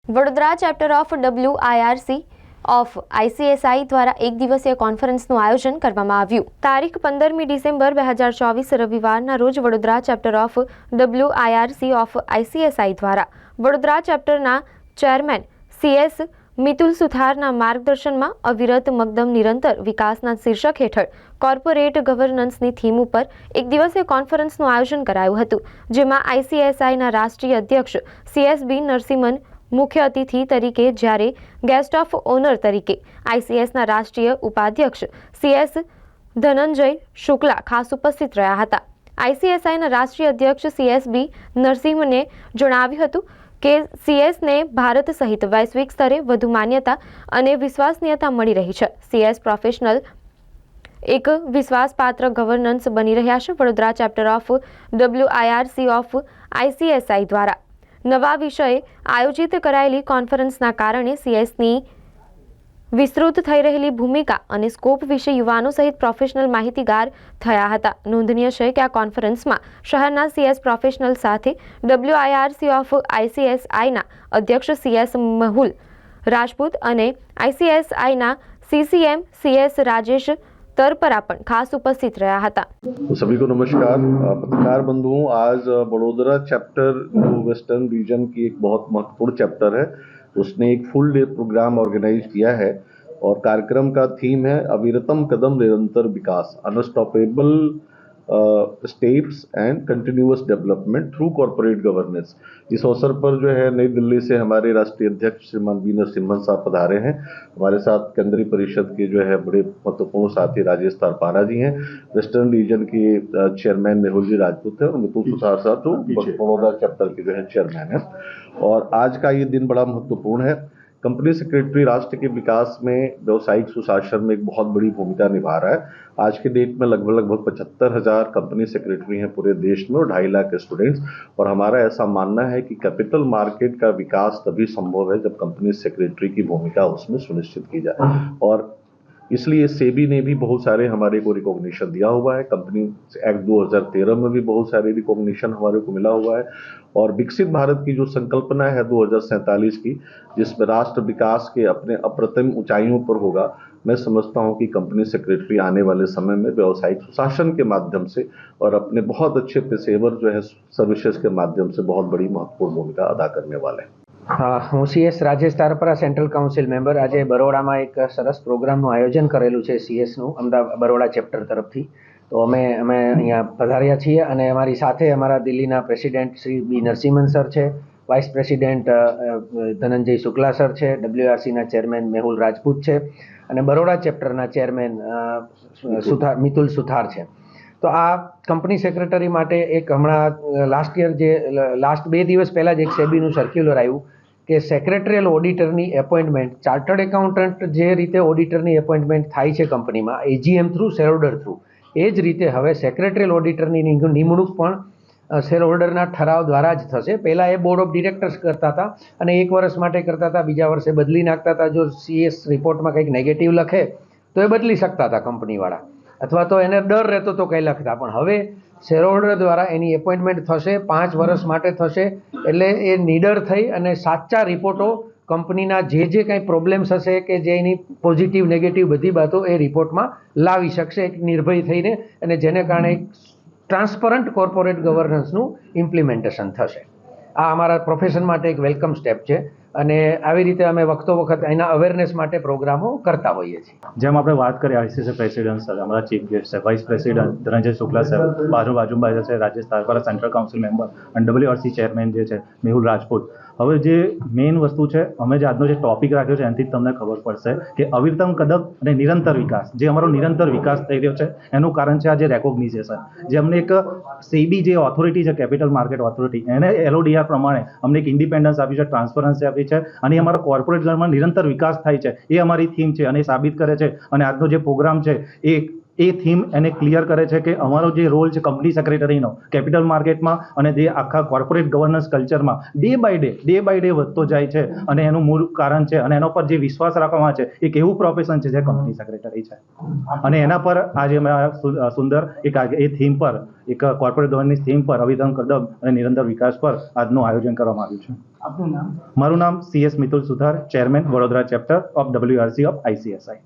Vadodara chapter of WIRC of ICSI દ્વારા એક દિવસીય કોન્ફરન્સનું આયોજન કરવામાં આવ્યું. તારીખ 15મી ડિસેમ્બર 2024 રવિવારના રોજ Vadodara chapter of WIRC of ICSI દ્વારા વડોદરા ચેપ્ટરના ચેરમેન CS મિતુલ સુથારના માર્ગદર્શનમાં અવિરત મકદમ નિરંતર વિકાસના શીર્ષક હેઠળ કોર્પોરેટ ગવર્નન્સની થીમ ઉપર એક દિવસીય કોન્ફરન્સનું આયોજન કરાયું હતું, જેમાં ICSIના રાષ્ટ્રીય અધ્યક્ષ CS B નરસિમ્હન મુખ્ય અતિથિ તરીકે જ્યારે ગેસ્ટ ઓફ ઓનર તરીકે ICSના રાષ્ટ્રીય ઉપાધ્યક્ષ CS ધનંજય શુક્લા ખાસ ઉપસ્થિત રહ્યા હતા. ICSIના રાષ્ટ્રીય અધ્યક્ષ CS B નરસિમ્હને જણાવ્યું હતું કે CSને ભારત સહિત વૈશ્વિક સ્તરે વધુ માન્યતા અને વિશ્વસનીયતા મળી રહી છે. CS પ્રોફેશનલ એક વિશ્વાસપાત્ર ગવર્નન્સ બની રહ્યા છે. Vadodara chapter of WIRC of ICSI દ્વારા નવા વિષયે આયોજિત કરાયેલી કોન્ફરન્સના કારણે CSની વિસ્તૃત થઈ રહેલી ભૂમિકા અને સ્કોપ વિશે યુવાનો સહિત પ્રોફેશનલ માહિતીગાર થયા હતા. નોંધનીય છે કે આ કોન્ફરન્સમાં શહેરના CS પ્રોફેશનલ સાથે WIRC ઓફ ICSIના અધ્યક્ષ CS મેહુલ રાજપૂત અને ICSIના CCM CS રાજેશ तरपरा पण खास उपस्थित रहा था. तो सभी को नमस्कार. पत्रकार बंधुओं, आज वडोदरा चैप्टर जो वेस्टर्न रीजन की एक बहुत महत्वपूर्ण चैप्टर है, उसने एक फुल डे प्रोग्राम ऑर्गेनाइज किया है और कार्यक्रम का थीम है अविरतम कदम निरंतर विकास, unstoppable steps and continuous development through corporate governance. इस अवसर पर जो है नई दिल्ली से हमारे राष्ट्रीय अध्यक्ष श्रीमान बी नरसिम्हन साहब पधारे हैं. हमारे साथ केंद्रीय परिषद के जो है बड़े महत्वपूर्ण साथी राजेश तारपारा जी हैं, वेस्टर्न रीजन के चेयरमैन मेहुल जी राजपूत है और मितुल सुथार साहब जो वडोदरा चैप्टर के जो है चेयरमैन है. और आज का ये दिन बड़ा महत्वपूर्ण है. कंपनी सेक्रेटरी राष्ट्र के विकास में व्यावसायिक सुशासन में एक बहुत बड़ी भूमिका निभा रहा है. आज के डेट में लगभग 75,000 कंपनी सेक्रेटरी हैं पूरे देश में और 2.5 लाख स्टूडेंट्स. और हमारा ऐसा मानना है कि कैपिटल मार्केट का विकास तभी संभव है जब कंपनी सेक्रेटरी की भूमिका उसमें सुनिश्चित की जाए. और इसलिए सेबी ने भी बहुत सारे हमारे को रिकॉग्निशन दिया हुआ है. कंपनी एक्ट 2013 में भी बहुत सारे रिकॉग्निशन हमारे को मिला हुआ है. और विकसित भारत की जो संकल्पना है 2047 की, जिसमें राष्ट्र विकास के अपने अप्रतिम ऊंचाइयों पर होगा, मैं समझता हूं कि कंपनी सेक्रेटरी आने वाले समय में व्यावसायिक सुशासन के माध्यम से और अपने बहुत अच्छे पेशेवर जो है सर्विसेज के माध्यम से बहुत बड़ी महत्वपूर्ण भूमिका अदा करने वाले हैं. હું CS Rajesh Tarpara, central council member. આજે બરોડામાં એક સરસ પ્રોગ્રામનું આયોજન કરેલું છે CSનું અમદાવાદ બરોડા ચેપ્ટર તરફથી. તો અમે અહીંયા પધાર્યા છીએ અને અમારી સાથે અમારા દિલ્હીના president Shri B Narasimhan sir છે, vice president Dhananjay Shukla sir છે, WIRCના ચેરમેન મેહુલ રાજપૂત છે અને બરોડા ચેપ્ટરના ચેરમેન મિતુલ સુથાર છે. તો આ કંપની સેક્રેટરી માટે એક હમણાં લાસ્ટ 2 દિવસ પહેલાં જ એક સેબીનું સર્ક્યુલર આવ્યું કે સેક્રેટરીયલ ઓડિટરની એપોઇન્ટમેન્ટ, ચાર્ટર્ડ એકાઉન્ટન્ટ જે રીતે ઓડિટરની એપોઇન્ટમેન્ટ થાય છે કંપનીમાં AGM થ્રુ, શેરહોલ્ડર થ્રુ, એ જ રીતે હવે સેક્રેટરીયલ ઓડિટરની નિમણૂક પણ શેરહોલ્ડરના ઠરાવ દ્વારા જ થશે. પહેલાં એ બોર્ડ ઓફ ડિરેક્ટર્સ કરતા હતા અને 1 વર્ષ માટે કરતા હતા, બીજા વર્ષે બદલી નાખતા હતા. જો CS રિપોર્ટમાં કંઈક નેગેટિવ લખે તો એ બદલી શકતા હતા કંપનીવાળા, અથવા તો એને ડર રહેતો તો કંઈ લખતા. પણ હવે શેરહોલ્ડર દ્વારા એની એપોઇન્ટમેન્ટ થશે, 5 વર્ષ માટે થશે. એટલે એ નિડર થઈ અને સાચા રિપોર્ટો કંપનીના જે કંઈ પ્રોબ્લેમ્સ હશે કે જે એની પોઝિટિવ નેગેટિવ બધી બાતો એ રિપોર્ટમાં લાવી શકશે એક નિર્ભય થઈને, અને જેને કારણે એક ટ્રાન્સપરન્ટ કોર્પોરેટ ગવર્નન્સનું ઇમ્પ્લિમેન્ટેશન થશે. આ અમારા પ્રોફેશન માટે એક વેલકમ સ્ટેપ છે અને આવી રીતે અમે વખત એના અવેરનેસ માટે પ્રોગ્રામો કરતા હોઈએ છીએ. જેમ આપણે વાત કરીએ ICSI પ્રેસિડેન્ટ સર, અમારા ચીફ ગેસ્ટ છે, વાઇસ પ્રેસિડેન્ટ ધનંજય શુક્લા સાહેબ, બાજુમાં છે Rajesh Tarpara, central council member અને WIRC ચેરમેન જે છે મેહુલ રાજપૂત. હવે જે મેઇન વસ્તુ છે, અમે જે આજનો જે ટોપિક રાખ્યો છે એનાથી તમને ખબર પડશે કે અવિરતમ કદમ અને નિરંતર વિકાસ, જે અમારો નિરંતર વિકાસ થઈ રહ્યો છે એનું કારણ છે આ જે રેકોગ્નિઝેશન. જે અમને એક સેબી જે ઓથોરિટી છે, કેપિટલ માર્કેટ ઓથોરિટી, એને LODR પ્રમાણે અમને એક ઇન્ડિપેન્ડન્સ આપી છે, ટ્રાન્સપરન્સી આપી છે અને અમારા કોર્પોરેટ લેવલમાં નિરંતર વિકાસ થાય છે એ અમારી થીમ છે અને એ સાબિત કરે છે. અને આજનો જે પ્રોગ્રામ છે એ થીમ એને ક્લિયર કરે છે કે અમારો જે રોલ છે કંપની સેક્રેટરીનો કેપિટલ માર્કેટમાં અને જે આખા કોર્પોરેટ ગવર્નન્સ કલ્ચરમાં ડે બાય ડે વધતો જાય છે. અને એનું મૂળ કારણ છે અને એના પર જે વિશ્વાસ રાખવામાં છે એક એવું પ્રોફેશન છે જે કંપની સેક્રેટરી છે. અને એના પર આજે અમે સુંદર એક એ થીમ પર, એક કોર્પોરેટ ગવર્નન્સ થીમ પર અવિરતમ કદમ અને નિરંતર વિકાસ પર આજનું આયોજન કરવામાં આવ્યું છે. આપનું નામ? મારું નામ CS Mitul Suthar, chairman Vadodara chapter of WRC of ICSI.